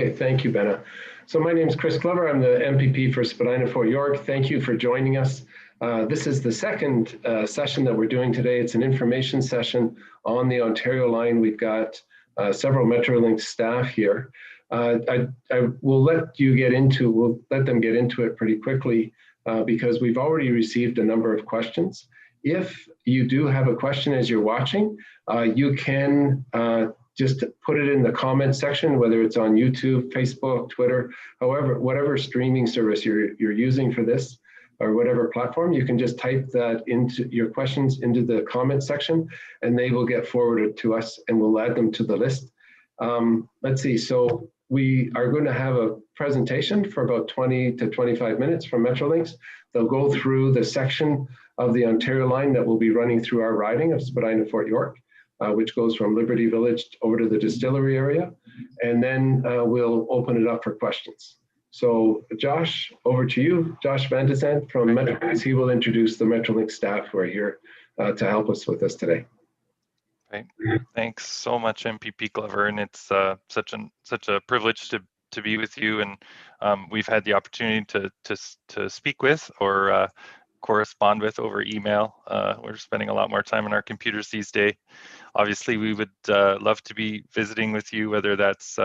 Okay, thank you, Benna. So my name is Chris Glover. I'm the MPP for Spadina-Fort York. Thank you for joining us. This is the second session that we're doing today. It's an information session on the Ontario line. We've got several Metrolinx staff here. I will let them get into it pretty quickly because we've already received a number of questions. If you do have a question as you're watching, you can just put it in the comment section, whether it's on YouTube, Facebook, Twitter, whatever streaming service you're using for this, or whatever platform, you can just type that into your questions into the comment section, and they will get forwarded to us, and we'll add them to the list. Let's see. So we are going to have a presentation for about 20 to 25 minutes from Metrolinx. They'll go through the section of the Ontario line that will be running through our riding of Spadina-Fort York, which goes from Liberty Village over to the distillery area. And then we'll open it up for questions. So Josh, over to you. Josh Van de Zandt from Metrolinx. He will introduce the Metrolinx staff who are here to help us with this today. Right. Thanks so much, MPP Glover, and it's such a privilege to be with you. And we've had the opportunity to speak with or correspond with over email. We're spending a lot more time on our computers these days. Obviously, we would love to be visiting with you, whether that's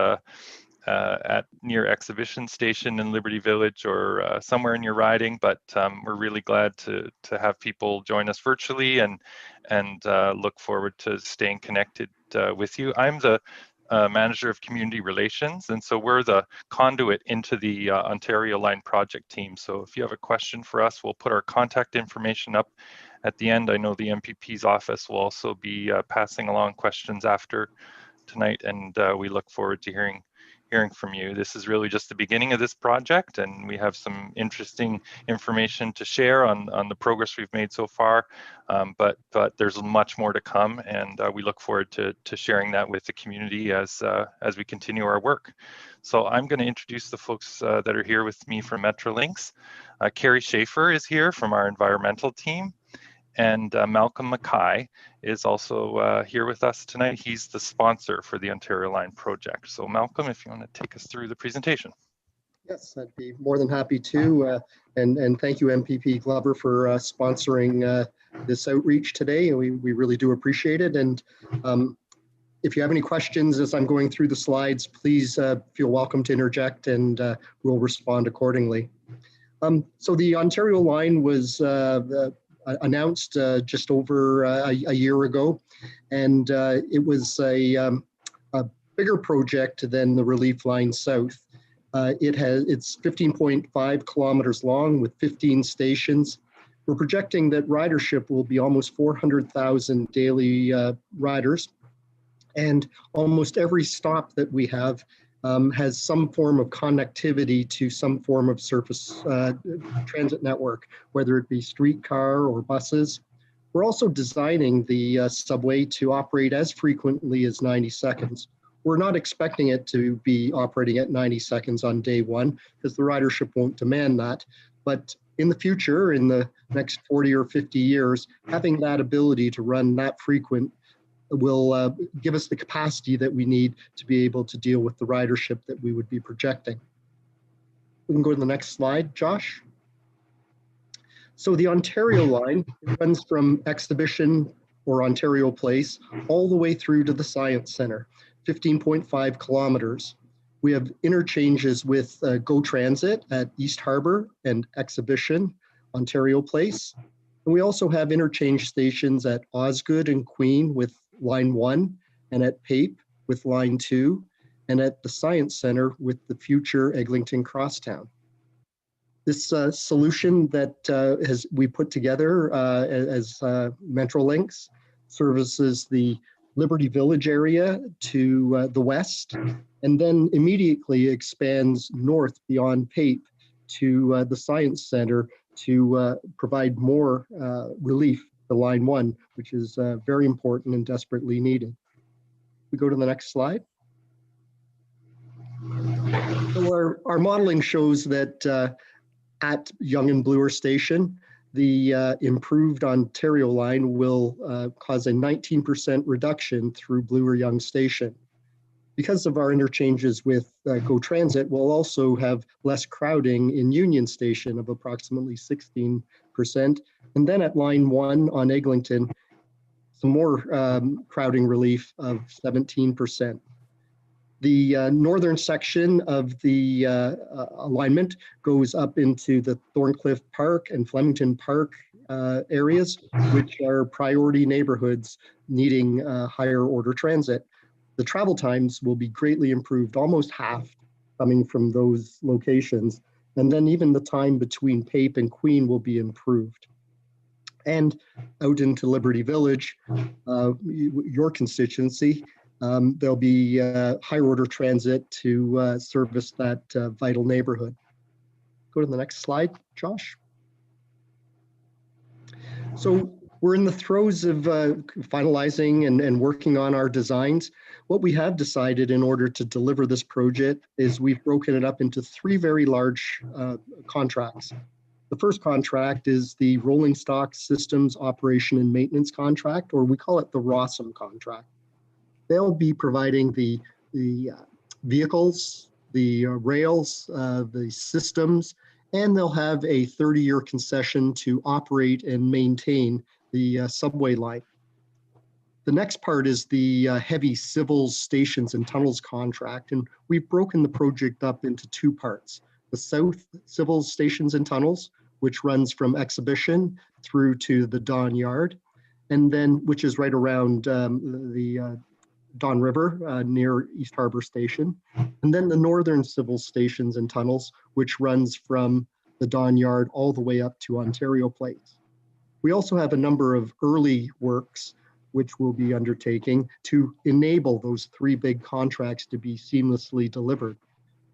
at near Exhibition Station in Liberty Village or somewhere in your riding, but we're really glad to have people join us virtually and look forward to staying connected with you. I'm the Manager of Community Relations, and so we're the conduit into the Ontario Line project team. So if you have a question for us, we'll put our contact information up at the end. I know the MPP's office will also be passing along questions after tonight, and we look forward to hearing from you. This is really just the beginning of this project, and we have some interesting information to share on the progress we've made so far, but there's much more to come, and we look forward to sharing that with the community as we continue our work. So I'm going to introduce the folks that are here with me from Metrolinx. Carrie Schaefer is here from our environmental team, and Malcolm Mackay is also here with us tonight. He's the sponsor for the Ontario Line project. So Malcolm, if you want to take us through the presentation. Yes, I'd be more than happy to. And thank you, MPP Glover, for sponsoring this outreach today. We really do appreciate it. And if you have any questions as I'm going through the slides, please feel welcome to interject, and we'll respond accordingly. So the Ontario Line was announced just over a year ago, and it was a bigger project than the Relief Line South. It's 15.5 kilometers long with 15 stations. We're projecting that ridership will be almost 400,000 daily riders, and almost every stop that we have has some form of connectivity to some form of surface transit network, whether it be streetcar or buses. We're also designing the subway to operate as frequently as 90 seconds. We're not expecting it to be operating at 90 seconds on day one, because the ridership won't demand that. But in the future, in the next 40 or 50 years, having that ability to run that frequent will give us the capacity that we need to be able to deal with the ridership that we would be projecting. We can go to the next slide, Josh. So the Ontario Line runs from Exhibition or Ontario Place all the way through to the Science Centre, 15.5 kilometers. We have interchanges with GO Transit at East Harbour and Exhibition, Ontario Place. And we also have interchange stations at Osgoode and Queen with Line 1, and at Pape with Line 2, and at the Science Centre with the future Eglinton Crosstown. This solution that we put together as Metrolinx services the Liberty Village area to the west, and then immediately expands north beyond Pape to the Science Centre to provide more relief to Line 1, which is very important and desperately needed. We go to the next slide. So our modeling shows that at Yonge and Bloor Station, the improved Ontario Line will cause a 19% reduction through Bloor Yonge Station. Because of our interchanges with GO Transit, we'll also have less crowding in Union Station of approximately 16%. And then at line 1 on Eglinton, some more crowding relief of 17%. The northern section of the alignment goes up into the Thorncliffe Park and Flemington Park areas, which are priority neighborhoods needing higher order transit. The travel times will be greatly improved, almost half coming from those locations. And then even the time between Pape and Queen will be improved. And out into Liberty Village, your constituency, there'll be higher order transit to service that vital neighborhood. Go to the next slide, Josh. So we're in the throes of finalizing and working on our designs. What we have decided in order to deliver this project is we've broken it up into 3 very large contracts. The first contract is the Rolling Stock Systems Operation and Maintenance Contract, or we call it the ROSM contract. They'll be providing the vehicles, the rails, the systems, and they'll have a 30-year concession to operate and maintain the subway line. The next part is the heavy civils, stations, and tunnels contract, and we've broken the project up into 2 parts. The South Civils, Stations, and Tunnels, which runs from Exhibition through to the Don Yard, and then which is right around the Don River near East Harbor Station, and then the Northern Civil Stations and Tunnels, which runs from the Don Yard all the way up to Ontario Place. We also have a number of early works which we'll be undertaking to enable those 3 big contracts to be seamlessly delivered.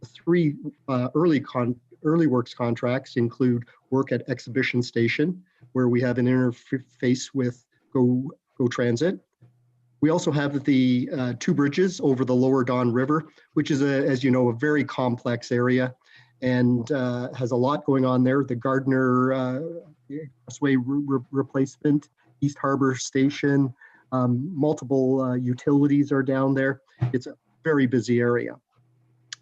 The 3 early works contracts include work at Exhibition Station, where we have an interface with Go Transit. We also have the 2 bridges over the lower Don River, which is, as you know, a very complex area and has a lot going on there. The Gardner Expressway replacement, East Harbor Station, multiple utilities are down there. It's a very busy area.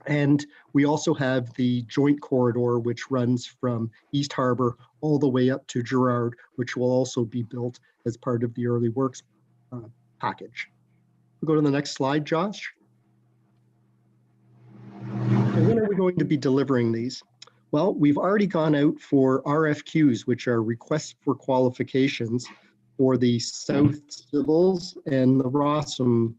And we also have the joint corridor, which runs from East Harbor all the way up to Gerrard, which will also be built as part of the early works package. We'll go to the next slide, Josh. And when are we going to be delivering these? Well, we've already gone out for RFQs, which are requests for qualifications for the South Civils and the ROSM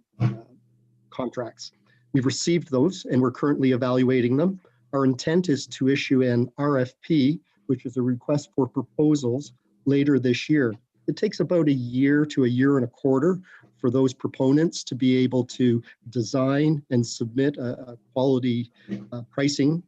contracts. We've received those and we're currently evaluating them. Our intent is to issue an RFP, which is a request for proposals, later this year. It takes about a year to a year and a quarter for those proponents to be able to design and submit a quality pricing.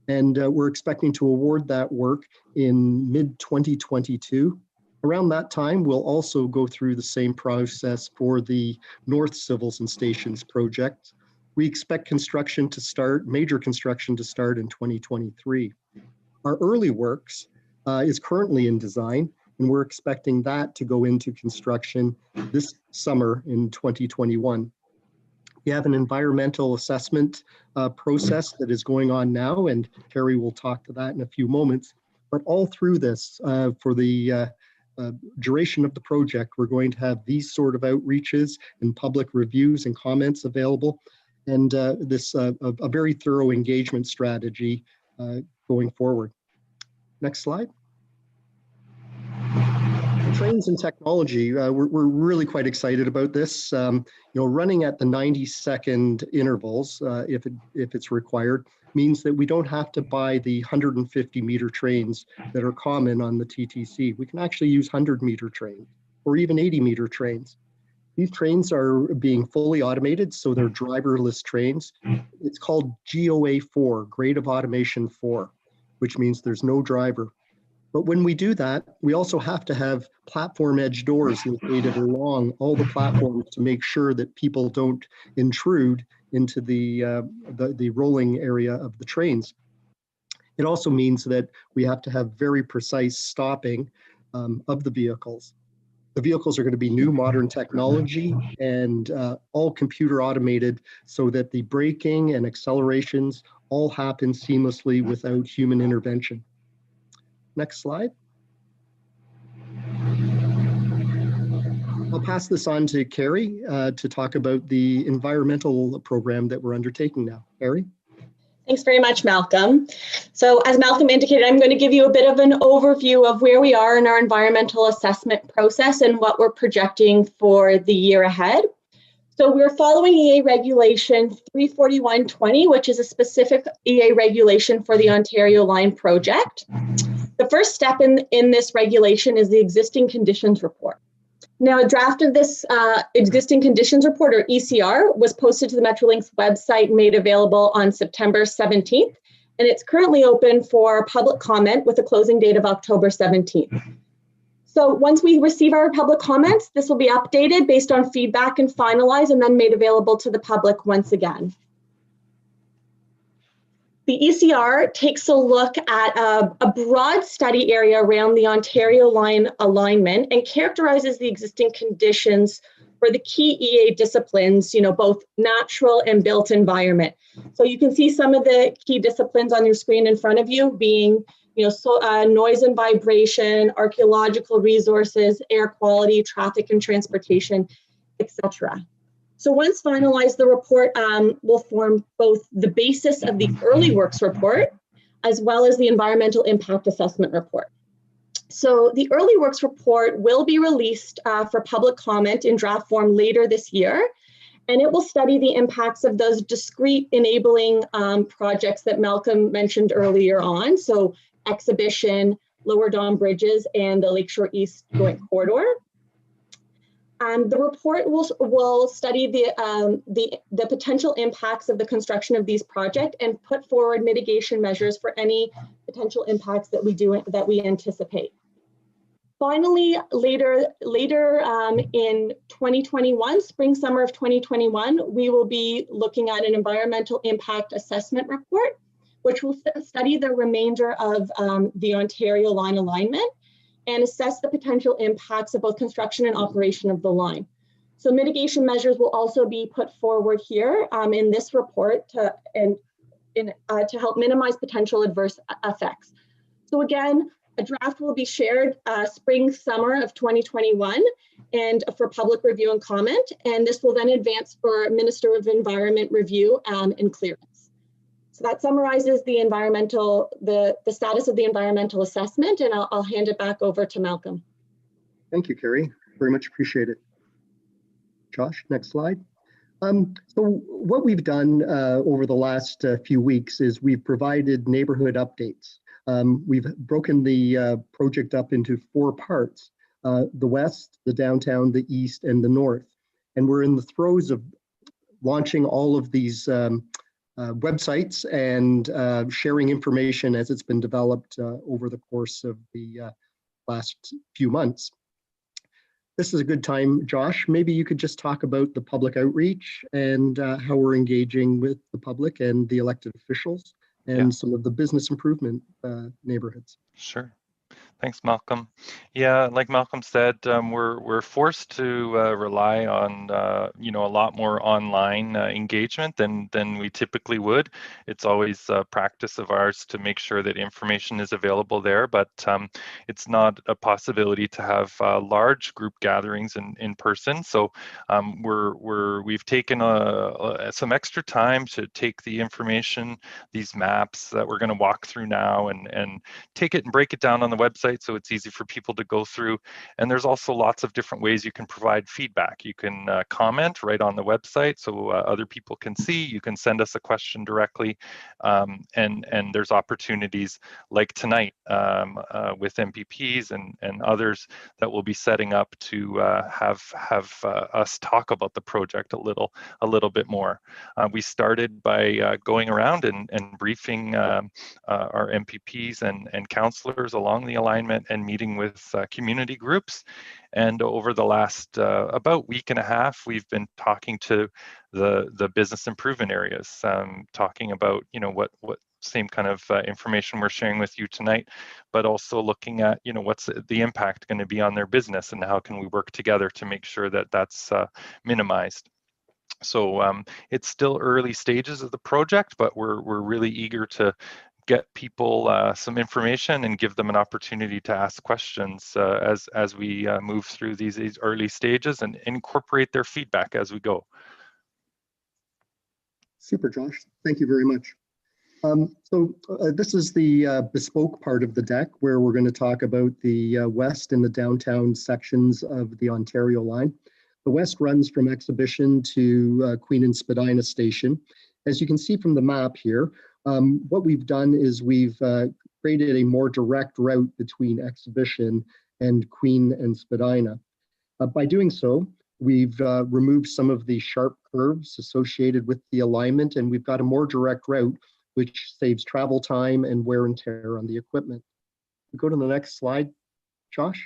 And we're expecting to award that work in mid-2022. Around that time, we'll also go through the same process for the North Civils and Stations project. We expect construction to start, major construction to start in 2023. Our early works is currently in design, and we're expecting that to go into construction this summer in 2021. We have an environmental assessment process that is going on now, and Terry will talk to that in a few moments. But all through this, for the duration of the project, we're going to have these sort of outreaches and public reviews and comments available, and this a very thorough engagement strategy going forward. Next slide. Trains and technology, we're really quite excited about this. Running at the 90-second intervals, if it's required, means that we don't have to buy the 150-meter trains that are common on the TTC. We can actually use 100-meter trains or even 80-meter trains. These trains are being fully automated, so they're driverless trains. It's called GOA 4, Grade of Automation 4, which means there's no driver. But when we do that, we also have to have platform edge doors located along all the platforms to make sure that people don't intrude into the rolling area of the trains. It also means that we have to have very precise stopping of the vehicles. The vehicles are going to be new modern technology and all computer automated so that the braking and accelerations all happen seamlessly without human intervention. Next slide. I'll pass this on to Carrie to talk about the environmental program that we're undertaking now. Carrie? Thanks very much, Malcolm. So as Malcolm indicated, I'm going to give you a bit of an overview of where we are in our environmental assessment process and what we're projecting for the year ahead. So we're following EA Regulation 34120, which is a specific EA regulation for the Ontario Line project. The first step in this regulation is the existing conditions report. Now, a draft of this existing conditions report, or ECR, was posted to the Metrolinx website and made available on September 17th, and it's currently open for public comment with a closing date of October 17th. So once we receive our public comments, this will be updated based on feedback and finalized and then made available to the public once again. The ECR takes a look at a broad study area around the Ontario Line alignment and characterizes the existing conditions for the key EA disciplines, both natural and built environment. So you can see some of the key disciplines on your screen in front of you being, noise and vibration, archaeological resources, air quality, traffic and transportation, etc. So once finalized, the report will form both the basis of the early works report as well as the environmental impact assessment report. So the early works report will be released for public comment in draft form later this year, and it will study the impacts of those discrete enabling projects that Malcolm mentioned earlier on. So exhibition, Lower Don Bridges, and the Lakeshore East Joint Corridor. The report will study the potential impacts of the construction of these projects and put forward mitigation measures for any potential impacts that we anticipate. Finally, later in 2021, spring summer of 2021, we will be looking at an environmental impact assessment report, which will study the remainder of the Ontario Line alignment and assess the potential impacts of both construction and operation of the line. So mitigation measures will also be put forward here in this report to help minimize potential adverse effects. So again, a draft will be shared spring, summer of 2021 and for public review and comment, and this will then advance for Minister of Environment review and clearance. So that summarizes the status of the environmental assessment, and I'll hand it back over to Malcolm. Thank you, Carrie. Very much appreciate it. Josh, next slide. So what we've done over the last few weeks is we've provided neighborhood updates. We've broken the project up into 4 parts, the west, the downtown, the east, and the north. And we're in the throes of launching all of these websites and sharing information as it's been developed over the course of the last few months. This is a good time, Josh. Maybe you could just talk about the public outreach and how we're engaging with the public and the elected officials and some of the business improvement neighborhoods. Sure. Thanks, Malcolm. Yeah, like Malcolm said, we're forced to rely on a lot more online engagement than we typically would. It's always a practice of ours to make sure that information is available there, but it's not a possibility to have large group gatherings in person. So we've taken some extra time to take the information, these maps that we're going to walk through now, and take it and break it down on the website so it's easy for people to go through. And there's also lots of different ways you can provide feedback. You can comment right on the website so other people can see. You can send us a question directly, and there's opportunities like tonight with MPPs and others that we'll be setting up to have us talk about the project a little bit more. We started by going around and briefing our MPPs and councillors along the alignment alignment and meeting with community groups. And over the last about week and a half, we've been talking to the business improvement areas, talking about, you know, what same kind of information we're sharing with you tonight, but also looking at, you know, what's the impact going to be on their business and how can we work together to make sure that that's minimized. So it's still early stages of the project, but we're really eager to get people some information and give them an opportunity to ask questions as we move through these early stages and incorporate their feedback as we go. Super, Josh. Thank you very much. This is the bespoke part of the deck where we're going to talk about the west and the downtown sections of the Ontario line. The west runs from Exhibition to Queen and Spadina Station. As you can see from the map here, what we've done is we've created a more direct route between Exhibition and Queen and Spadina. By doing so, we've removed some of the sharp curves associated with the alignment, and we've got a more direct route which saves travel time and wear and tear on the equipment. We go to the next slide, Josh.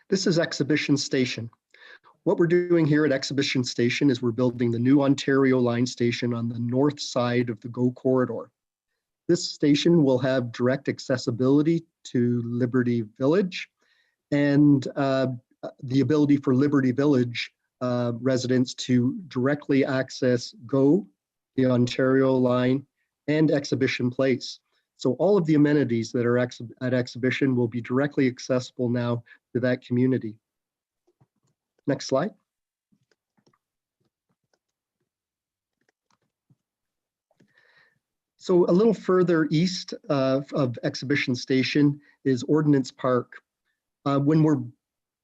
This is Exhibition Station. What we're doing here at Exhibition Station is we're building the new Ontario Line station on the north side of the GO corridor. This station will have direct accessibility to Liberty Village and the ability for Liberty Village residents to directly access GO, the Ontario Line, and Exhibition Place. So all of the amenities that are at Exhibition will be directly accessible now to that community. Next slide. So a little further east of Exhibition Station is Ordinance Park. When we're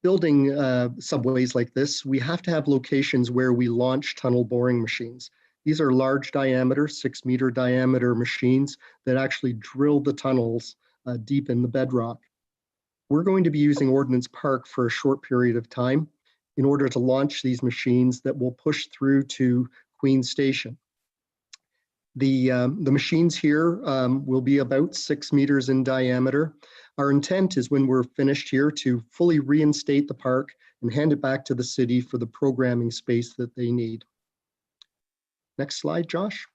building subways like this, we have to have locations where we launch tunnel boring machines. These are large diameter, 6-meter diameter machines that actually drill the tunnels deep in the bedrock. We're going to be using Ordinance Park for a short period of time in order to launch these machines that will push through to Queen Station. The machines here will be about 6 meters in diameter. Our intent is when we're finished here to fully reinstate the park and hand it back to the city for the programming space that they need. Next slide, Josh.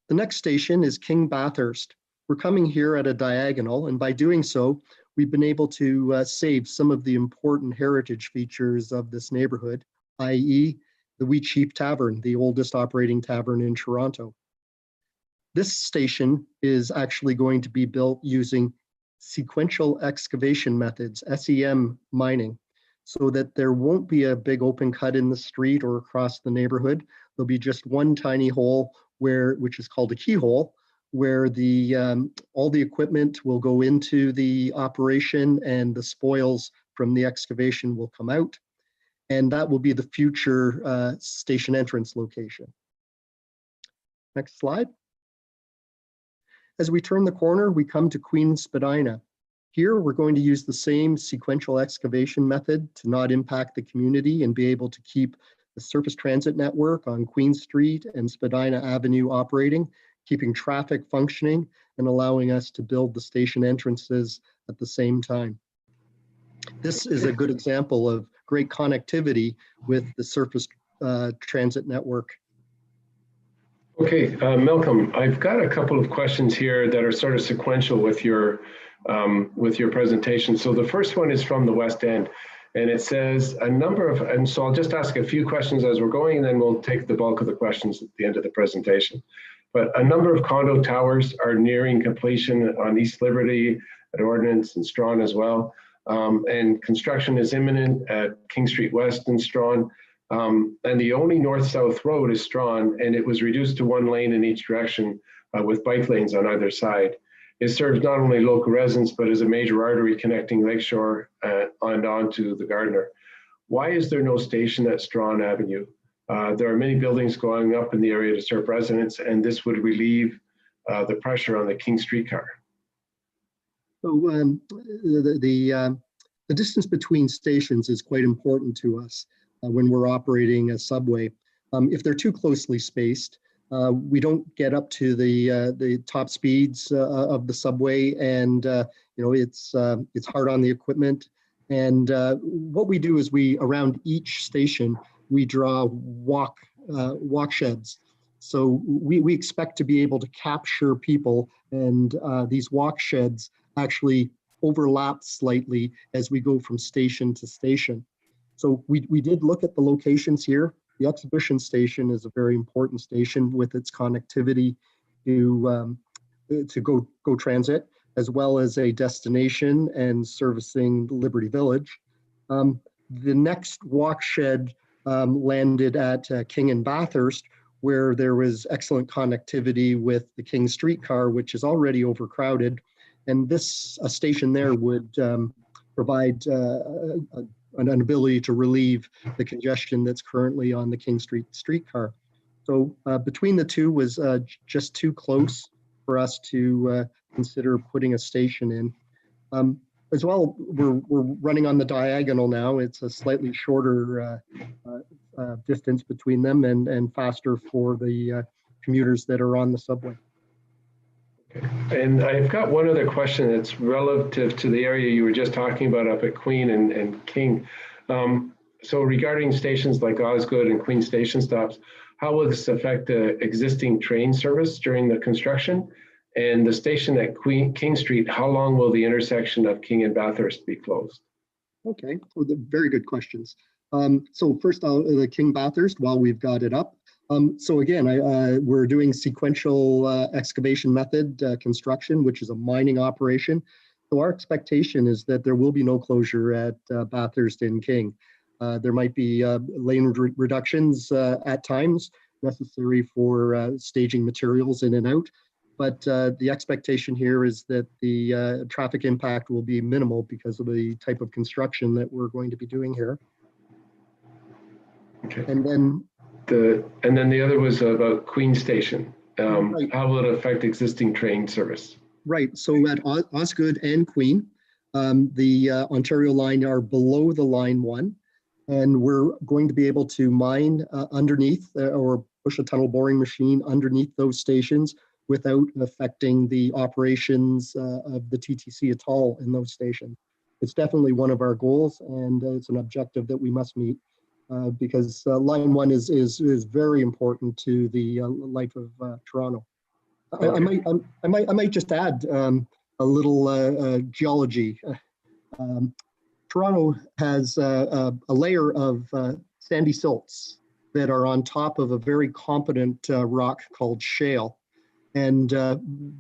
The next station is King Bathurst. We're coming here at a diagonal, and by doing so, we've been able to save some of the important heritage features of this neighborhood, i.e. the Wheat Sheep Tavern, the oldest operating tavern in Toronto. This station is actually going to be built using sequential excavation methods, SEM mining, so that there won't be a big open cut in the street or across the neighborhood. There'll be just one tiny hole which is called a keyhole, where all the equipment will go into the operation and the spoils from the excavation will come out. And that will be the future station entrance location. Next slide. As we turn the corner, we come to Queen Spadina. Here, we're going to use the same sequential excavation method to not impact the community and be able to keep the surface transit network on Queen Street and Spadina Avenue operating, keeping traffic functioning, and allowing us to build the station entrances at the same time. This is a good example of great connectivity with the surface transit network. Okay, Malcolm, I've got a couple of questions here that are sort of sequential with your presentation. So the first one is from the West End, and it says and so I'll just ask a few questions as we're going, and then we'll take the bulk of the questions at the end of the presentation. But a number of condo towers are nearing completion on East Liberty, at Ordinance and Strawn as well. And construction is imminent at King Street West and Strawn. And the only north-south road is Strawn, and it was reduced to one lane in each direction with bike lanes on either side. It serves not only local residents, but as a major artery connecting Lakeshore and onto the Gardiner. Why is there no station at Strawn Avenue? There are many buildings going up in the area to serve residents, and this would relieve the pressure on the King streetcar. So the distance between stations is quite important to us when we're operating a subway. If they're too closely spaced, We don't get up to the top speeds of the subway, and it's hard on the equipment. And what we do is around each station we draw walk sheds. So we expect to be able to capture people, and these walk sheds actually overlap slightly as we go from station to station. So we did look at the locations here. The exhibition station is a very important station with its connectivity to GO Transit, as well as a destination and servicing Liberty Village. The next walk shed landed at King and Bathurst, where there was excellent connectivity with the King streetcar, which is already overcrowded. And this station there would provide an ability to relieve the congestion that's currently on the King Street streetcar. So between the two was just too close for us to consider putting a station in. As well, we're running on the diagonal now. It's a slightly shorter distance between them and faster for the commuters that are on the subway. And I've got one other question that's relative to the area you were just talking about up at Queen and King. So regarding stations like Osgoode and Queen station stops, how will this affect the existing train service during the construction? And the station at King Street, how long will the intersection of King and Bathurst be closed? Okay, well, very good questions. So first, the King Bathurst, while we've got it up. So again, we're doing sequential excavation method construction, which is a mining operation. So our expectation is that there will be no closure at Bathurst and King. There might be lane reductions at times necessary for staging materials in and out. But the expectation here is that the traffic impact will be minimal because of the type of construction that we're going to be doing here. Okay. And then the other was about Queen Station. Right. How will it affect existing train service? Right. So at Osgoode and Queen, the Ontario line are below the line 1, and we're going to be able to mine underneath or push a tunnel boring machine underneath those stations without affecting the operations of the TTC at all in those stations. It's definitely one of our goals, and it's an objective that we must meet. Because line 1 is very important to the life of Toronto. Okay. I might just add a little geology. Toronto has a layer of sandy silts that are on top of a very competent rock called shale. And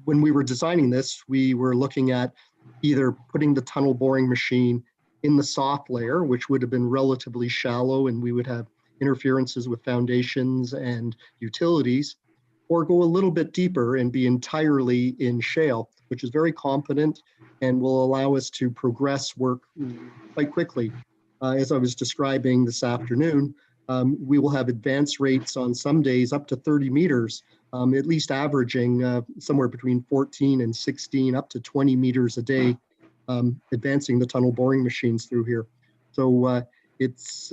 when we were designing this, we were looking at either putting the tunnel boring machine in the soft layer, which would have been relatively shallow, and we would have interferences with foundations and utilities, or go a little bit deeper and be entirely in shale, which is very competent and will allow us to progress work quite quickly. As I was describing this afternoon, we will have advance rates on some days up to 30 meters, at least averaging somewhere between 14 and 16, up to 20 meters a day, advancing the tunnel boring machines through here. So it's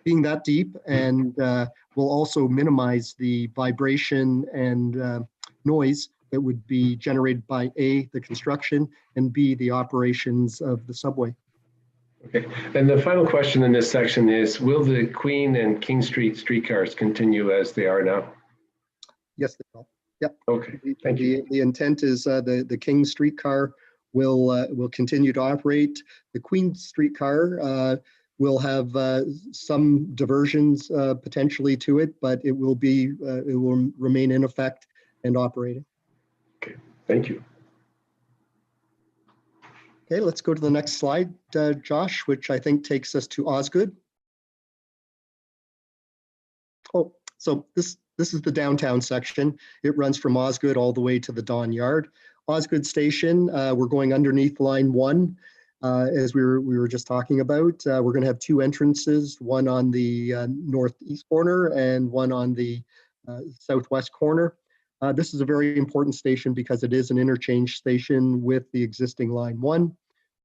being that deep, and will also minimize the vibration and noise that would be generated by A, the construction, and B, the operations of the subway. Okay, and the final question in this section is, will the Queen and King Street streetcars continue as they are now? Yes, they will. Yep. Okay, thank you. The intent is the King streetcar will continue to operate. The Queen streetcar will have some diversions potentially to it, but it will remain in effect and operating. Okay, thank you. Okay, let's go to the next slide, Josh, which I think takes us to Osgoode. Oh, so this is the downtown section. It runs from Osgoode all the way to the Don Yard. Osgoode Station, we're going underneath line 1, as we were just talking about. We're going to have 2 entrances, one on the northeast corner and one on the southwest corner. This is a very important station because it is an interchange station with the existing line 1.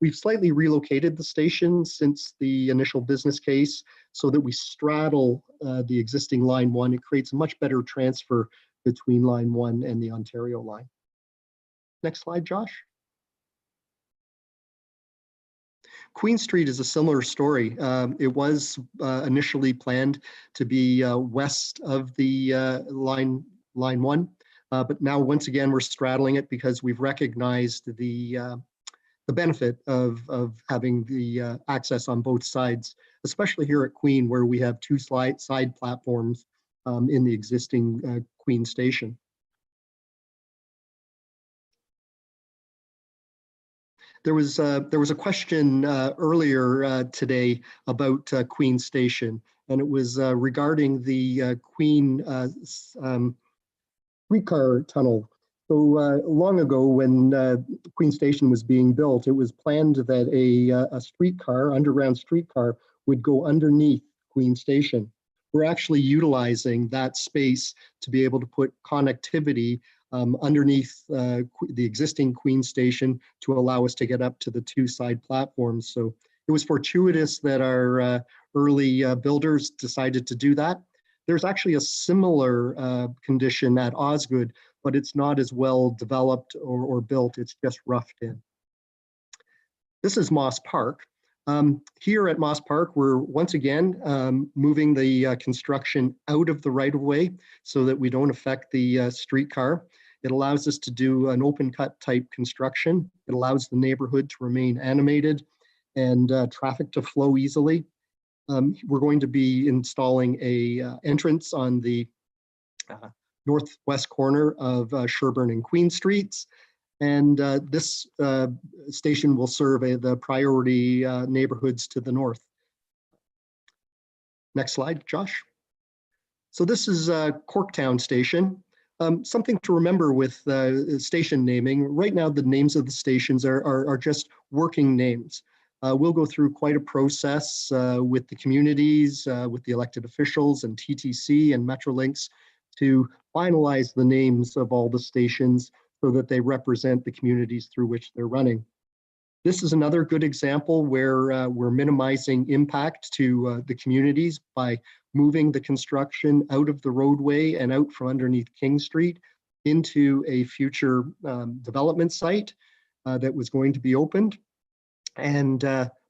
We've slightly relocated the station since the initial business case so that we straddle the existing Line 1. It creates a much better transfer between Line 1 and the Ontario line. Next slide, Josh. Queen Street is a similar story. It was initially planned to be west of the line 1, but now once again we're straddling it because we've recognized the benefit of having the access on both sides, especially here at Queen, where we have two side platforms in the existing Queen station. There was a question earlier today about Queen Station, and it was regarding the Queen streetcar tunnel. So long ago, when Queen Station was being built, it was planned that a streetcar, underground streetcar, would go underneath Queen Station. We're actually utilizing that space to be able to put connectivity underneath the existing Queen Station to allow us to get up to the two side platforms. So it was fortuitous that our early builders decided to do that. There's actually a similar condition at Osgoode, but it's not as well developed or built. It's just roughed in. This is Moss Park. Here at Moss Park, we're once again moving the construction out of the right-of-way so that we don't affect the streetcar. It allows us to do an open cut type construction. It allows the neighborhood to remain animated and traffic to flow easily. We're going to be installing a entrance on the northwest corner of Sherbourne and Queen Streets. And this station will serve the priority neighborhoods to the north. Next slide, Josh. So this is Corktown Station. Something to remember with station naming, right now the names of the stations are just working names. We'll go through quite a process with the communities, with the elected officials and TTC and Metrolinx to finalize the names of all the stations so that they represent the communities through which they're running. This is another good example where we're minimizing impact to the communities by moving the construction out of the roadway and out from underneath King Street into a future development site that was going to be opened. And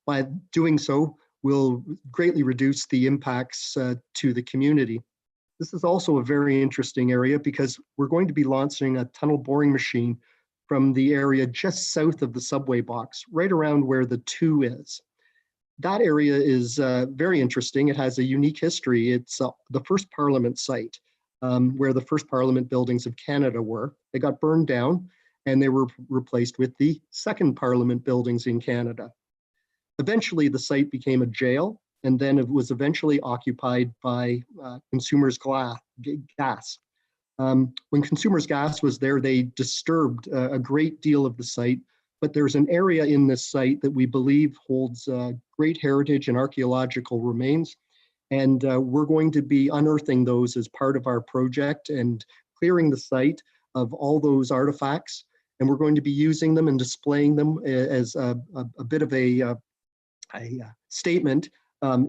by doing so, we'll greatly reduce the impacts to the community. This is also a very interesting area because we're going to be launching a tunnel boring machine from the area just south of the subway box, right around where the 2 is. That area is very interesting. It has a unique history. It's the first Parliament site where the first Parliament buildings of Canada were. They got burned down and they were replaced with the second Parliament buildings in Canada. Eventually, the site became a jail, and then it was eventually occupied by Consumers Gas. When Consumers Gas was there, they disturbed a great deal of the site, but there's an area in this site that we believe holds great heritage and archaeological remains, and we're going to be unearthing those as part of our project and clearing the site of all those artifacts, and we're going to be using them and displaying them as a bit of a statement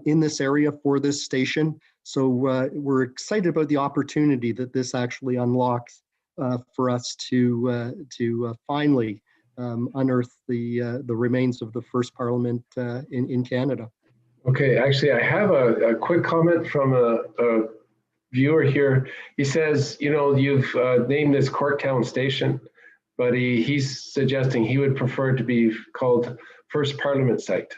in this area for this station. So we're excited about the opportunity that this actually unlocks for us to finally unearth the remains of the first Parliament in Canada. Okay, actually, I have a quick comment from a viewer here. He says, you know, you've named this Corktown Station, but he's suggesting he would prefer it to be called First Parliament Site.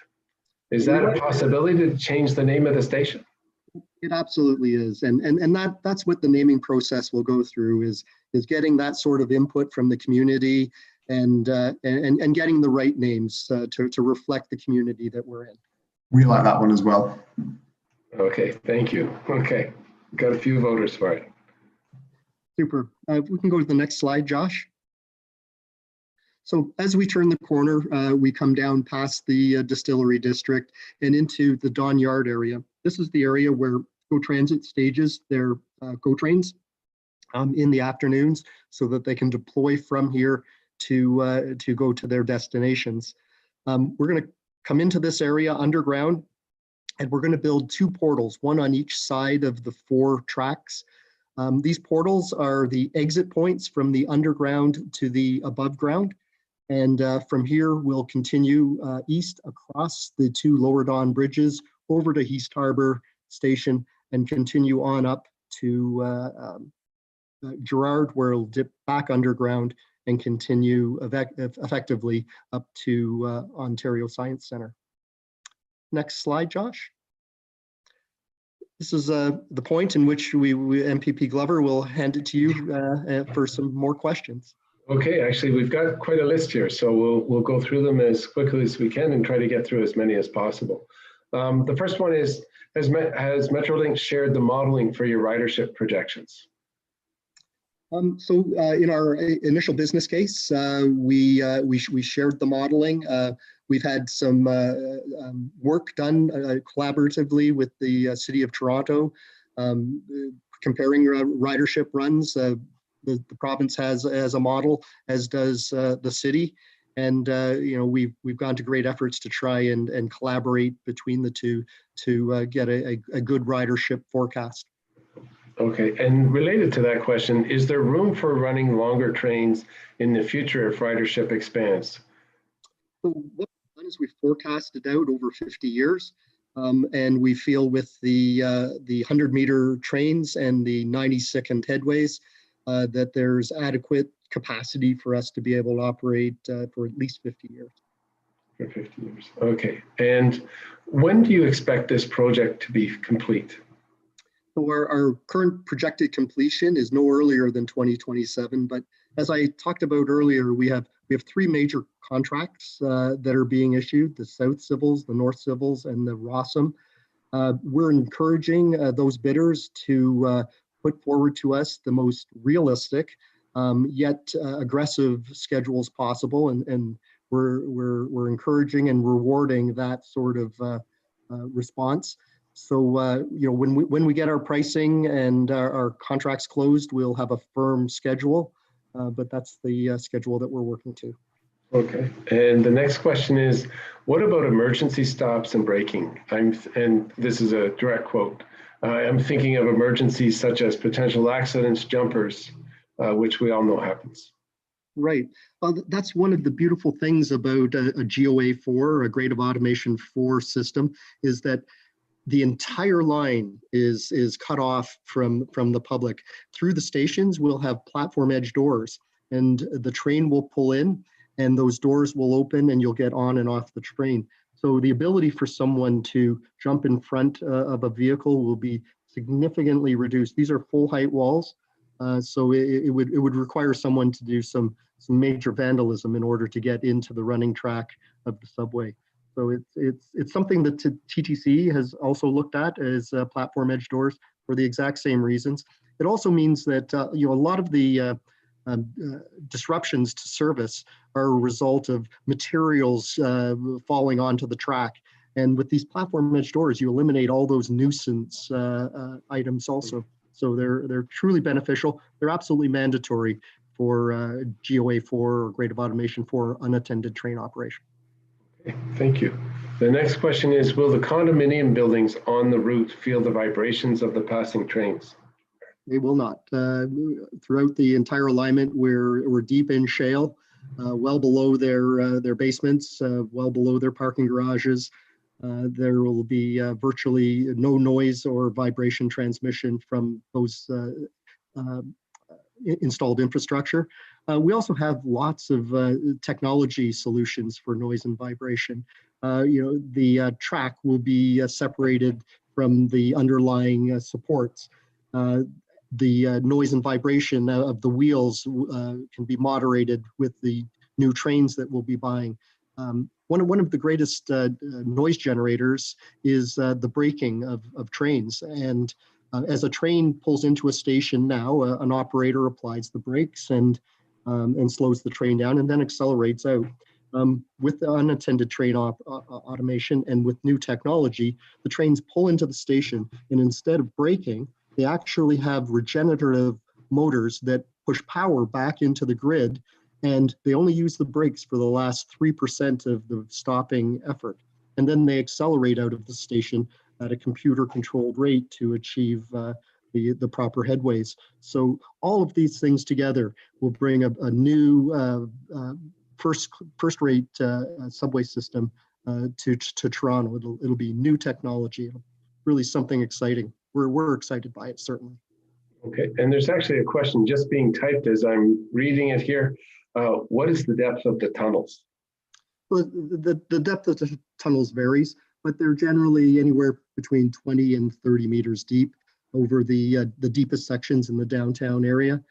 Is that a possibility to change the name of the station? It absolutely is, and that's what the naming process will go through is getting that sort of input from the community and getting the right names to reflect the community that we're in. We like that one as well. Okay, thank you. Okay, got a few voters for it. Super. We can go to the next slide, Josh. So as we turn the corner, we come down past the distillery district and into the Don Yard area. This is the area where GO Transit stages their GO trains in the afternoons so that they can deploy from here to go to their destinations. We're going to come into this area underground, and we're going to build 2 portals, one on each side of the 4 tracks. These portals are the exit points from the underground to the above ground. And from here, we'll continue east across the 2 Lower Don bridges over to East Harbor Station and continue on up to Gerard, where it'll dip back underground and continue effectively up to Ontario Science Centre. Next slide, Josh. This is the point in which MPP Glover will hand it to you for some more questions. Okay, actually, we've got quite a list here, so we'll go through them as quickly as we can and try to get through as many as possible. The first one is, has Metrolinx shared the modeling for your ridership projections? So in our initial business case, we shared the modeling. We've had some work done collaboratively with the City of Toronto, comparing ridership runs. The province has a model, as does the city, and we've gone to great efforts to try and collaborate between the two to get a good ridership forecast. Okay, and related to that question, is there room for running longer trains in the future if ridership expands? So what we've done is we've forecasted out over 50 years, and we feel with the 100-meter trains and the 90-second headways that there's adequate capacity for us to be able to operate for at least 50 years. For 50 years, okay. And when do you expect this project to be complete? So our current projected completion is no earlier than 2027, but as I talked about earlier, we have 3 major contracts that are being issued: the South Civils, the North Civils, and the ROSM. We're encouraging those bidders to put forward to us the most realistic yet aggressive schedules possible, and we're encouraging and rewarding that sort of response. So when we get our pricing and our contracts closed, we'll have a firm schedule, but that's the schedule that we're working to. Okay, and the next question is, what about emergency stops and braking? And this is a direct quote. I'm thinking of emergencies such as potential accidents, jumpers, which we all know happens. Right. Well, that's one of the beautiful things about a GOA4, a Grade of Automation 4 system, is that the entire line is cut off from the public. Through the stations, we'll have platform edge doors, and the train will pull in, and those doors will open, and you'll get on and off the train. So the ability for someone to jump in front of a vehicle will be significantly reduced. These are full height walls, so it would require someone to do some major vandalism in order to get into the running track of the subway. So it's something that TTC has also looked at as platform edge doors for the exact same reasons. It also means that a lot of the disruptions to service are a result of materials falling onto the track. And with these platform edge doors, you eliminate all those nuisance items also. So they're truly beneficial. They're absolutely mandatory for GOA4 or Grade of Automation for unattended train operation. Okay, thank you. The next question is, will the condominium buildings on the route feel the vibrations of the passing trains? They will not. Throughout the entire alignment, we're deep in shale, well below their basements, well below their parking garages. There will be virtually no noise or vibration transmission from those installed infrastructure. We also have lots of technology solutions for noise and vibration. The track will be separated from the underlying supports. The noise and vibration of the wheels can be moderated with the new trains that we'll be buying. One of the greatest noise generators is the braking of trains. And as a train pulls into a station now, an operator applies the brakes and slows the train down and then accelerates out. With the unattended train automation and with new technology, the trains pull into the station, and instead of braking, they actually have regenerative motors that push power back into the grid and they only use the brakes for the last 3% of the stopping effort. And then they accelerate out of the station at a computer-controlled rate to achieve the proper headways. So all of these things together will bring a new first-rate subway system to Toronto. It'll be new technology, really something exciting. We're excited by it, certainly. Okay, and there's actually a question just being typed as I'm reading it here. What is the depth of the tunnels? Well, the depth of the tunnels varies, but they're generally anywhere between 20 and 30 meters deep over the deepest sections in the downtown area.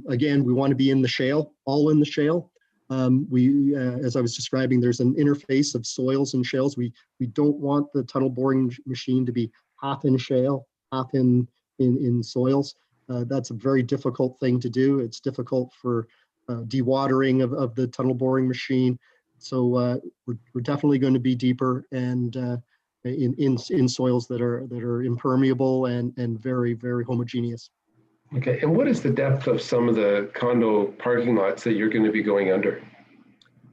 Again, we want to be in the shale, all in the shale. As I was describing, there's an interface of soils and shales. We don't want the tunnel boring machine to be half in shale, half in soils. That's a very difficult thing to do. It's difficult for dewatering of the tunnel boring machine. So we're definitely going to be deeper and in soils that are impermeable and very, very homogeneous. Okay, and what is the depth of some of the condo parking lots that you're going to be going under?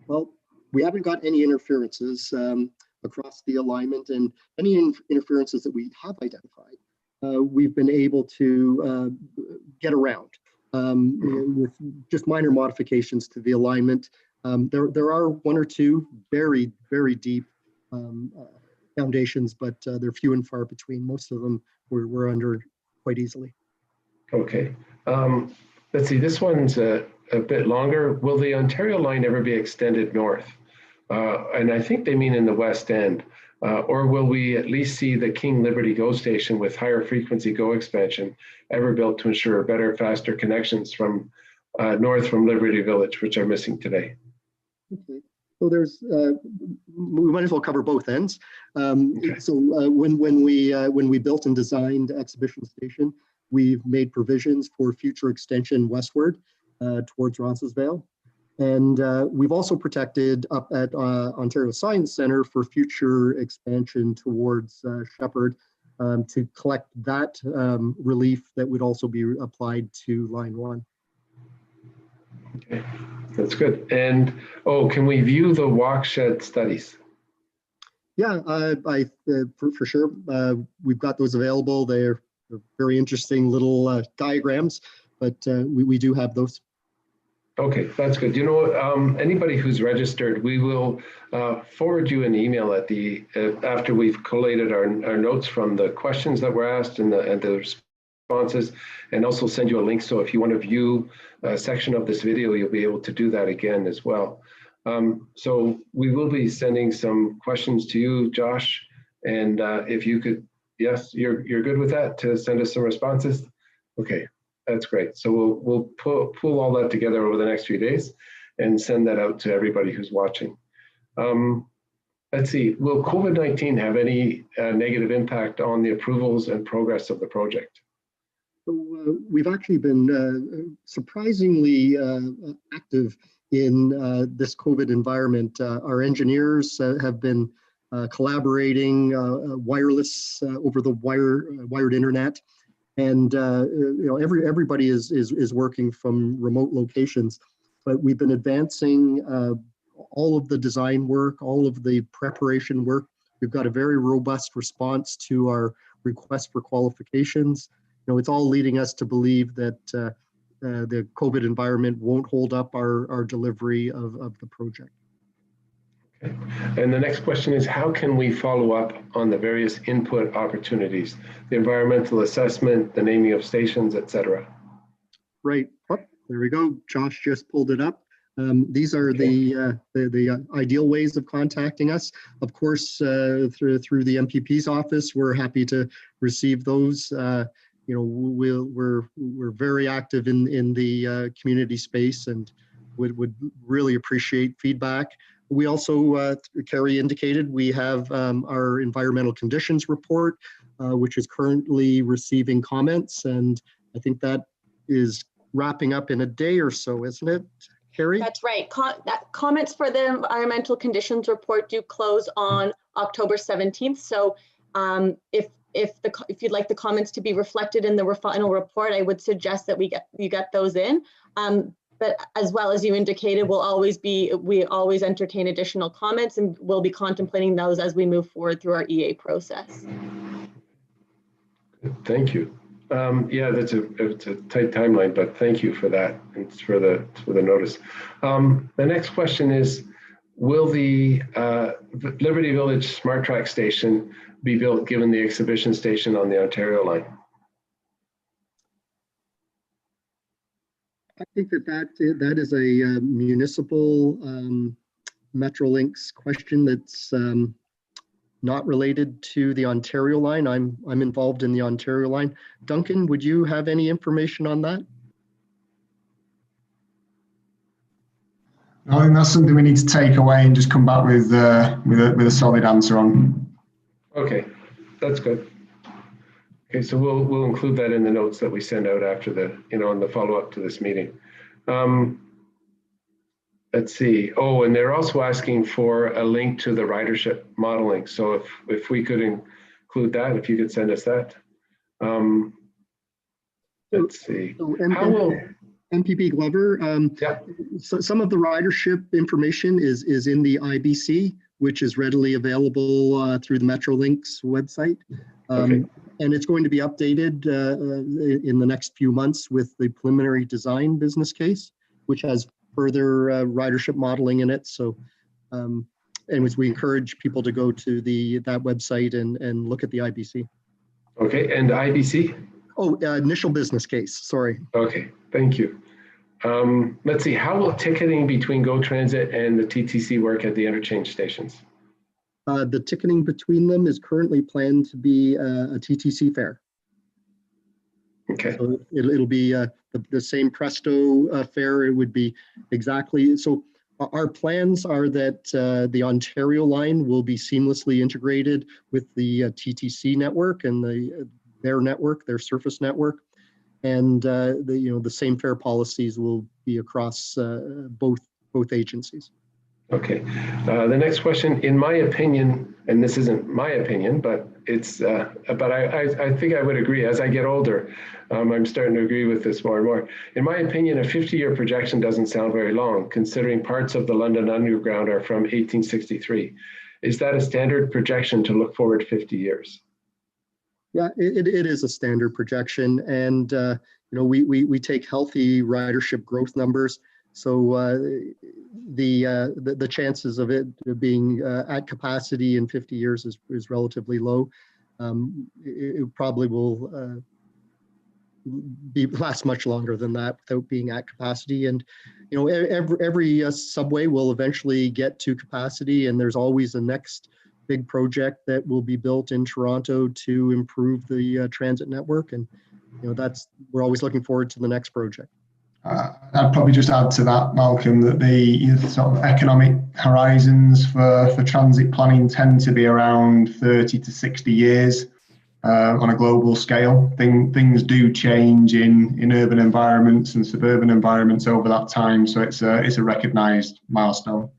Well, we haven't got any interferences across the alignment, and any interferences that we have identified, we've been able to get around with just minor modifications to the alignment. There are one or two very, very deep foundations, but they're few and far between. Most of them we're under quite easily. Okay, let's see, this one's a bit longer. Will the Ontario line ever be extended north? And I think they mean in the West End. Or will we at least see the King Liberty GO station with higher frequency GO expansion ever built to ensure better, faster connections from north from Liberty Village, which are missing today? Okay. So there's, we might as well cover both ends. Okay. So when we built and designed Exhibition Station, we've made provisions for future extension westward towards Roncesvalles. And we've also protected up at Ontario Science Centre for future expansion towards Shepherd to collect that relief that would also be applied to Line 1. Okay, that's good. And can we view the walkshed studies? Yeah, for sure. We've got those available. They're very interesting little diagrams, but we do have those. Okay, that's good. You know, anybody who's registered, we will forward you an email at the after we've collated our notes from the questions that were asked and the responses, and also send you a link. So if you want to view a section of this video, you'll be able to do that again as well. So we will be sending some questions to you, Josh, and if you could, yes, you're good with that, to send us some responses. Okay. That's great. So we'll pull all that together over the next few days and send that out to everybody who's watching. Let's see, will COVID-19 have any negative impact on the approvals and progress of the project? So we've actually been surprisingly active in this COVID environment. Our engineers have been collaborating wireless over the wired internet. And you know, everybody is working from remote locations, but we've been advancing all of the design work, all of the preparation work. We've got a very robust response to our request for qualifications. You know, it's all leading us to believe that the COVID environment won't hold up our delivery of the project. Okay. And the next question is, how can we follow up on the various input opportunities, the environmental assessment, the naming of stations, etc.? Right. Oh, there we go. Josh just pulled it up. These are the ideal ways of contacting us. Of course, through the MPP's office, we're happy to receive those. You know, we're very active in the community space and would really appreciate feedback. We also, Carrie indicated, we have our environmental conditions report, which is currently receiving comments. And I think that is wrapping up in a day or so, isn't it, Carrie? That's right. Comments for the environmental conditions report do close on October 17th. So if you'd like the comments to be reflected in the final report, I would suggest that you get those in. But as well as you indicated, we always entertain additional comments, and we'll be contemplating those as we move forward through our EA process. Thank you. Yeah, it's a tight timeline, but thank you for that and for the notice. The next question is, will the Liberty Village Smart Track station be built given the exhibition station on the Ontario line? I think that is a municipal Metrolinx question that's not related to the Ontario line. I'm involved in the Ontario line. Duncan, would you have any information on that? I think that's something we need to take away and just come back with a solid answer on. Okay, that's good. Okay, so we'll include that in the notes that we send out after the, in the follow-up to this meeting. Let's see. Oh, and they're also asking for a link to the ridership modeling. So if we could include that, if you could send us that. Let's see. So MPP Glover, yeah. So some of the ridership information is in the IBC, which is readily available through the Metrolinx website. Okay. And it's going to be updated in the next few months with the preliminary design business case, which has further ridership modeling in it. So, anyways, we encourage people to go to that website and look at the IBC. Okay, and IBC? Oh, initial business case, sorry. Okay, thank you. Let's see, how will ticketing between GO Transit and the TTC work at the interchange stations? The ticketing between them is currently planned to be a TTC fare. Okay. So it'll be the same Presto fare. It would be exactly. So our plans are that the Ontario line will be seamlessly integrated with the TTC network and their network, their surface network, and the same fare policies will be across both agencies. Okay. The next question, in my opinion, and this isn't my opinion, but it's, but I think I would agree. As I get older, I'm starting to agree with this more and more. In my opinion, a 50-year projection doesn't sound very long, considering parts of the London Underground are from 1863. Is that a standard projection to look forward 50 years? Yeah, it is a standard projection, and we take healthy ridership growth numbers. So the chances of it being at capacity in 50 years is relatively low. It probably will last much longer than that without being at capacity. And every subway will eventually get to capacity, and there's always a next big project that will be built in Toronto to improve the transit network. And we're always looking forward to the next project. I'd probably just add to that, Malcolm, that the sort of economic horizons for transit planning tend to be around 30 to 60 years on a global scale. Things do change in urban environments and suburban environments over that time, so it's a recognised milestone.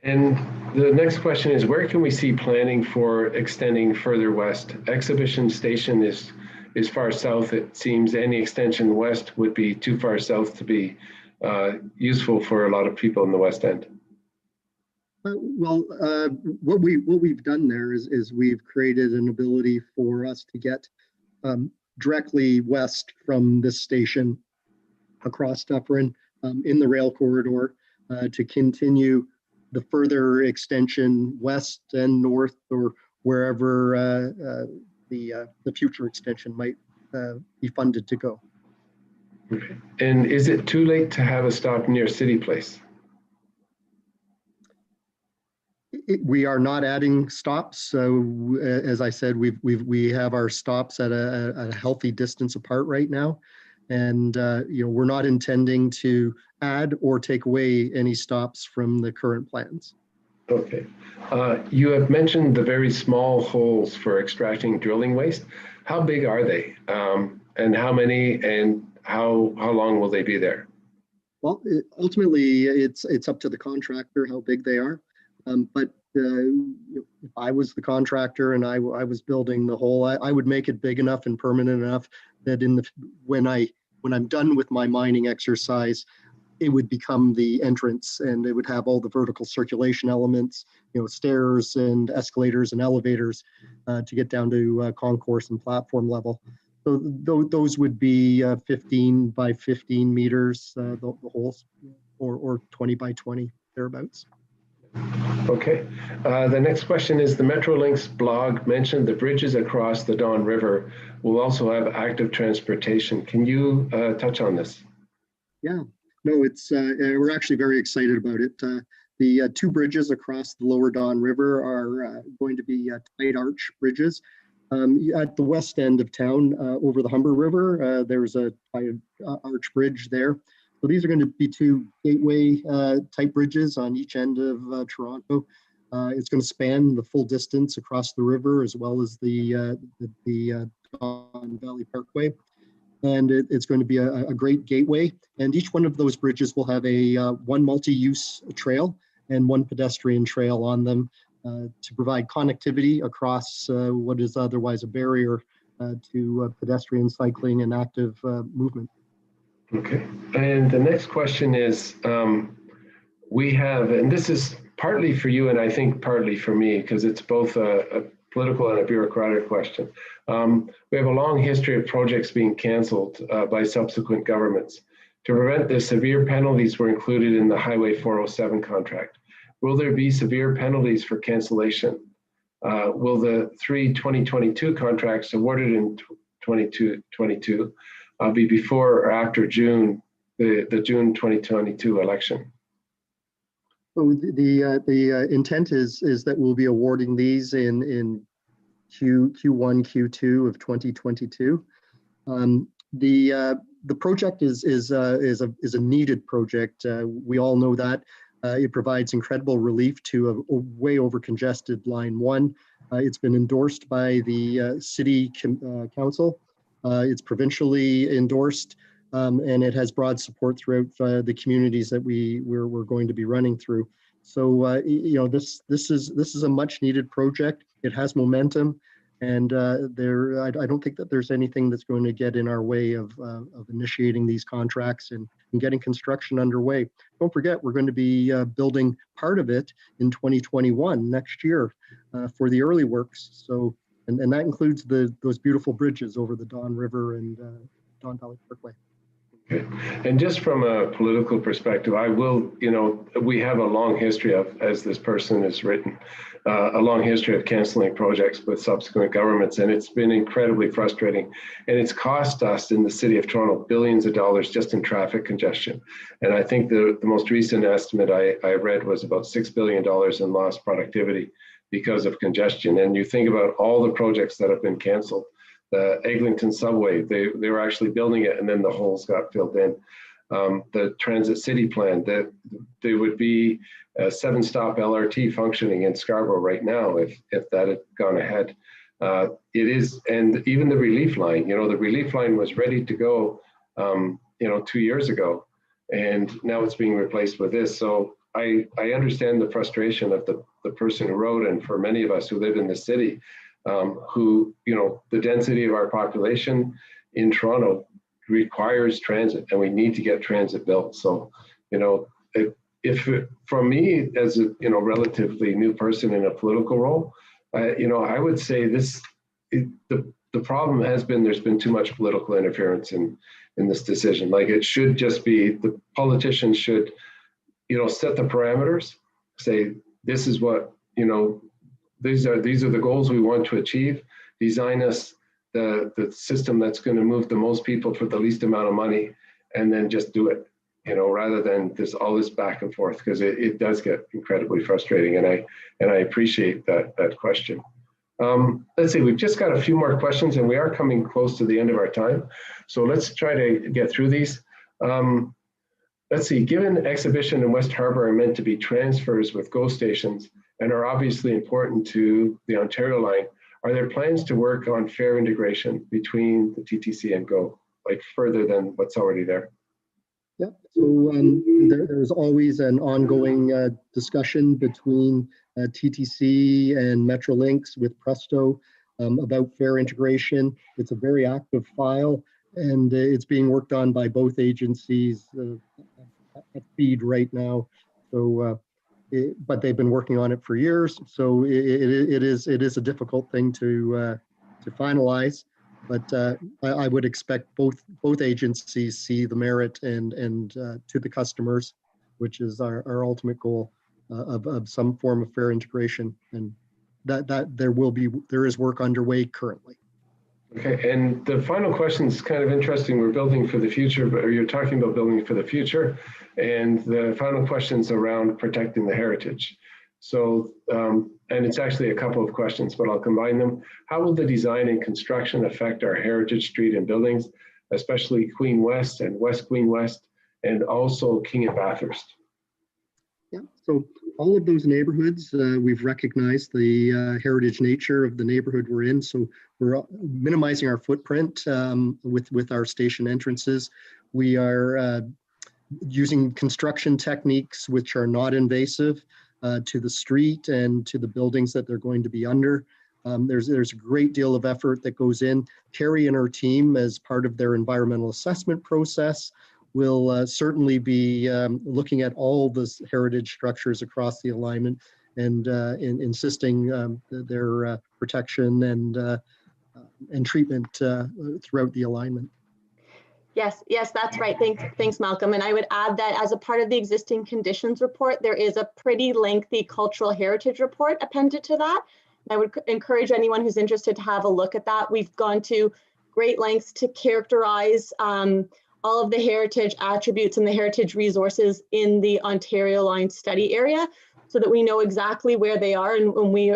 And the next question is, where can we see planning for extending further west? Exhibition Station is far south. It seems any extension west would be too far south to be useful for a lot of people in the West End. What we've done there is we've created an ability for us to get directly west from this station across Dufferin in the rail corridor to continue the further extension west and north, or wherever the future extension might be funded to go. Okay. And is it too late to have a stop near City Place? We are not adding stops. So as I said, we have our stops at a healthy distance apart right now, and we're not intending to add or take away any stops from the current plans. Okay. You have mentioned the very small holes for extracting drilling waste. How big are they? And how many, and how long will they be there? Well, ultimately, it's up to the contractor how big they are. But if I was the contractor and I was building the hole, I would make it big enough and permanent enough that when I when I'm done with my mining exercise, it would become the entrance, and it would have all the vertical circulation elements, stairs and escalators and elevators to get down to concourse and platform level. So those would be 15 by 15 meters, the holes, or 20 by 20, thereabouts. Okay. The next question is, the Metrolinx blog mentioned the bridges across the Don River will also have active transportation. Can you touch on this? Yeah, no, we're actually very excited about it. The two bridges across the lower Don River are going to be tight arch bridges. At the west end of town, over the Humber River, there's a arch bridge there. So these are going to be two gateway type bridges on each end of Toronto. It's going to span the full distance across the river, as well as the Don Valley Parkway. And it's going to be a great gateway. And each one of those bridges will have one multi-use trail and one pedestrian trail on them to provide connectivity across what is otherwise a barrier to pedestrian cycling and active movement. Okay. And the next question is, we have, and this is partly for you and I think partly for me, because it's both a political and a bureaucratic question. We have a long history of projects being canceled by subsequent governments. To prevent this, severe penalties were included in the Highway 407 contract. Will there be severe penalties for cancellation? Will the 2022 contracts awarded in 2022 be before or after June, the June 2022 election? So the intent is that we'll be awarding these in Q1, Q2 of 2022. The project is a needed project. We all know that. It provides incredible relief to a way over congested Line 1. It's been endorsed by the City Council. It's provincially endorsed, and it has broad support throughout the communities that we're going to be running through. So this is a much needed project. It has momentum, and I don't think that there's anything that's going to get in our way of initiating these contracts and getting construction underway. Don't forget, we're going to be building part of it in 2021, next year, for the early works. So, and that includes those beautiful bridges over the Don River and Don Valley Parkway. Okay. And just from a political perspective, we have a long history of, as this person has written, a long history of canceling projects with subsequent governments, and it's been incredibly frustrating. And it's cost us in the city of Toronto billions of dollars just in traffic congestion. And I think the most recent estimate I read was about $6 billion in lost productivity because of congestion. And you think about all the projects that have been canceled. The Eglinton subway, they were actually building it and then the holes got filled in. The Transit City plan, that there would be a 7-stop LRT functioning in Scarborough right now if that had gone ahead. It is, and even the relief line, the relief line was ready to go, 2 years ago, and now it's being replaced with this. So I understand the frustration of the person who wrote, and for many of us who live in the city, who, the density of our population in Toronto requires transit, and we need to get transit built. So, if for me as a, relatively new person in a political role, I would say the problem has been there's been too much political interference in this decision. Like, it should just be the politicians should, set the parameters, say this is what, these are the goals we want to achieve, design us the system that's going to move the most people for the least amount of money, and then just do it, rather than all this back and forth, because it does get incredibly frustrating. And I appreciate that question. Let's see, we've just got a few more questions and we are coming close to the end of our time. So let's try to get through these. Let's see, given exhibition in West Harbour are meant to be transfers with GO stations and are obviously important to the Ontario line, are there plans to work on fare integration between the TTC and GO, like further than what's already there? Yeah, so there's always an ongoing discussion between TTC and Metrolinx with Presto about fare integration. It's a very active file, and it's being worked on by both agencies at speed right now. So, but they've been working on it for years. So it is a difficult thing to finalize. But I would expect both agencies see the merit and to the customers, which is our ultimate goal of some form of fair integration, and that there is work underway currently. Okay, and the final question is kind of interesting. We're building for the future, but you're talking about building for the future, and the final question is around protecting the heritage. So, and it's actually a couple of questions, but I'll combine them. How will the design and construction affect our heritage street and buildings, especially Queen West and West Queen West, and also King and Bathurst? Yeah, so all of those neighborhoods, we've recognized the heritage nature of the neighborhood we're in. So we're minimizing our footprint with our station entrances. We are using construction techniques which are not invasive to the street and to the buildings that they're going to be under. There's a great deal of effort that goes in. Carrie and her team, as part of their environmental assessment process, will certainly be looking at all the heritage structures across the alignment and insisting their protection and treatment throughout the alignment. Yes, that's right. Thanks, Malcolm. And I would add that as a part of the existing conditions report, there is a pretty lengthy cultural heritage report appended to that. I would encourage anyone who's interested to have a look at that. We've gone to great lengths to characterize all of the heritage attributes and the heritage resources in the Ontario Line study area, so that we know exactly where they are, and when we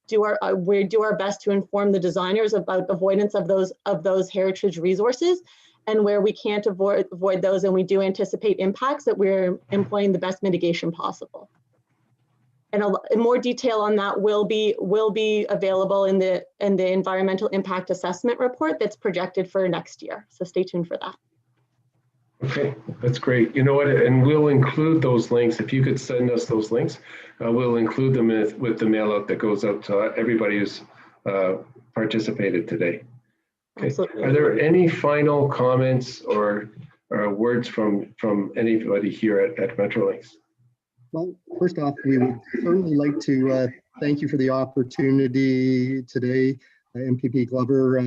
do our best to inform the designers about avoidance of those heritage resources, and where we can't avoid those, and we do anticipate impacts, that we're employing the best mitigation possible. And more detail on that will be available in the environmental impact assessment report that's projected for next year. So stay tuned for that. Okay, that's great. You know what, and we'll include those links. If you could send us those links, we'll include them with the mail out that goes out to everybody who's participated today. Okay. Absolutely. Are there any final comments or words from anybody here at Metrolinx? Well, first off, we would certainly like to thank you for the opportunity today, MPP Glover.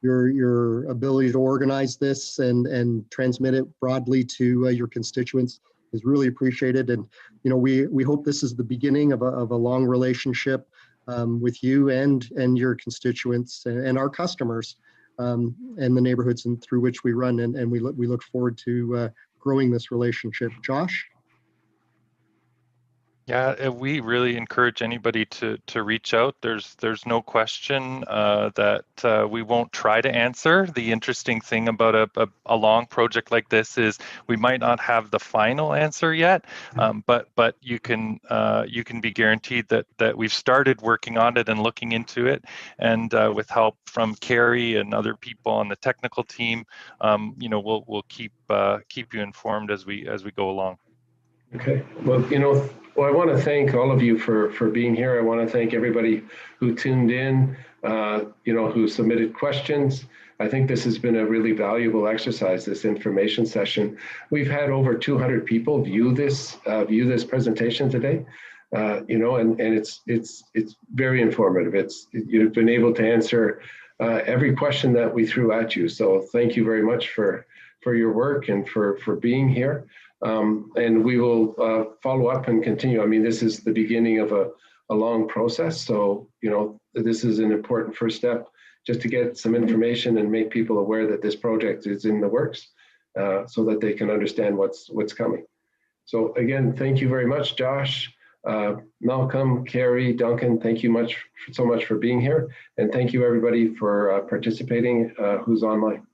Your ability to organize this and transmit it broadly to your constituents is really appreciated. And we hope this is the beginning of a long relationship with you and your constituents and our customers and the neighborhoods through which we run. And we look forward to growing this relationship. Josh? Yeah, we really encourage anybody to reach out. There's no question that we won't try to answer. The interesting thing about a long project like this is we might not have the final answer yet, but you can be guaranteed that we've started working on it and looking into it, and with help from Carrie and other people on the technical team, we'll keep you informed as we go along. Okay. Well, I want to thank all of you for being here. I want to thank everybody who tuned in, who submitted questions. I think this has been a really valuable exercise, this information session. We've had over 200 people view this presentation today, and it's very informative. You've been able to answer every question that we threw at you. So thank you very much for your work and for being here. And we will follow up and continue. I mean, this is the beginning of a long process. So, this is an important first step just to get some information and make people aware that this project is in the works so that they can understand what's coming. So again, thank you very much, Josh, Malcolm, Carrie, Duncan, thank you so much for being here. And thank you everybody for participating who's online.